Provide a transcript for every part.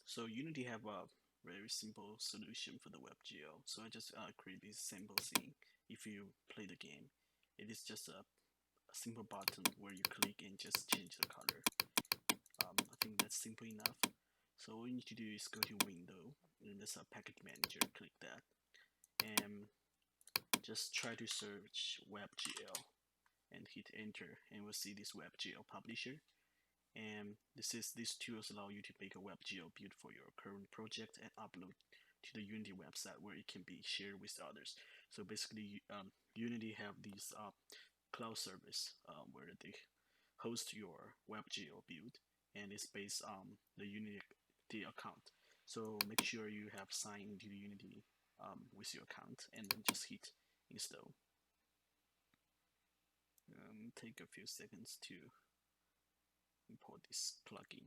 So Unity have a very simple solution for the WebGL. So I just create this sample scene. If you play the game, it is just a simple button where you click and just change the color. I think that's simple enough. So all you need to do is go to Window, and there's a package manager. Click that, and just try to search WebGL and hit enter, and we'll see this WebGL publisher. And these tools allow you to make a WebGL build for your current project and upload to the Unity website where it can be shared with others. So basically, Unity have these cloud service where they host your WebGL build, and it's based on the Unity account. So make sure you have signed into the Unity with your account, and then just hit install. Take a few seconds to import this plugin.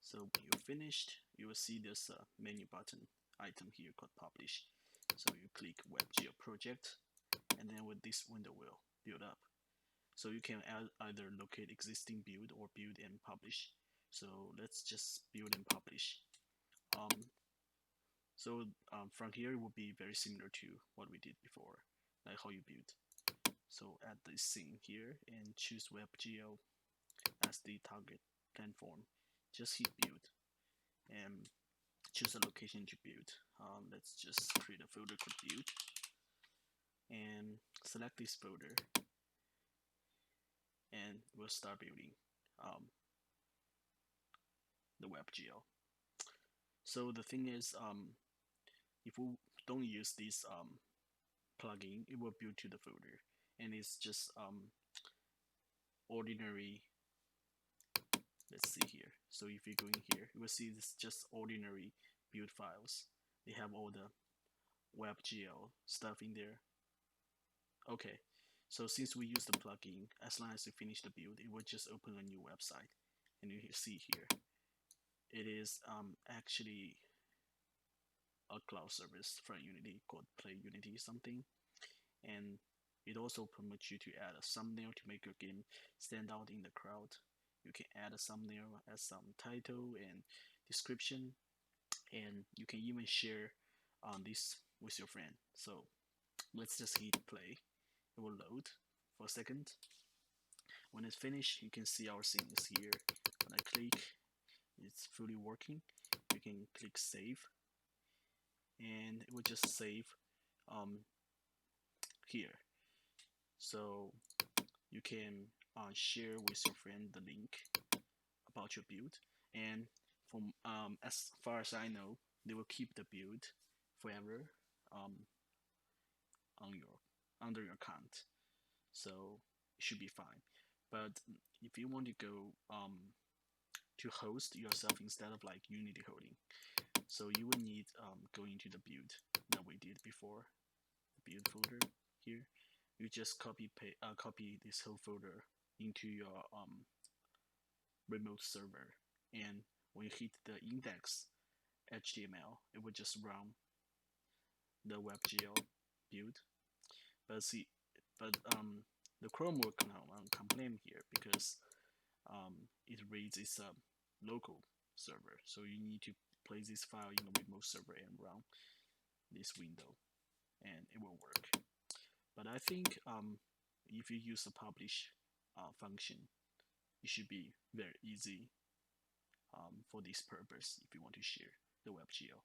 So when you're finished, you will see this menu button item here called publish. So you click WebGL project, and then with this window will build up. So you can either locate existing build or build and publish. So let's just build and publish. From here it will be very similar to what we did before, like how you build. So add this scene here and choose WebGL as the target platform. Just hit build and choose a location to build. Let's just create a folder called build and select this folder, and we'll start building the WebGL. So the thing is, if we don't use this plugin, it will build to the folder, and it's just ordinary. Let's see here. So if you go in here, you will see this just ordinary build files. They have all the WebGL stuff in there. Okay, so since we use the plugin, as long as you finish the build, it will just open a new website. And you see here, it is actually a cloud service from Unity called Play Unity something. And it also permits you to add a thumbnail to make your game stand out in the crowd. You can add a thumbnail, add some title and description, and you can even share this with your friend. So let's just hit play. It will load for a second. When it's finished, you can see our scene is here. When I click, it's fully working. You can click save, and it will just save here. So you can share with your friend the link about your build, and from as far as I know, they will keep the build forever on your under your account, so it should be fine. But if you want to go to host yourself instead of like Unity holding, so you will need go into the build that we did before, the build folder here. You just copy this whole folder into your remote server, and when you hit the index HTML, it will just run the WebGL build. But see, but the Chrome will complain here because it reads it's a local server, so you need to place this file in the remote server and run this window, and it will work. But I think if you use the publish function, it should be very easy for this purpose if you want to share the WebGL.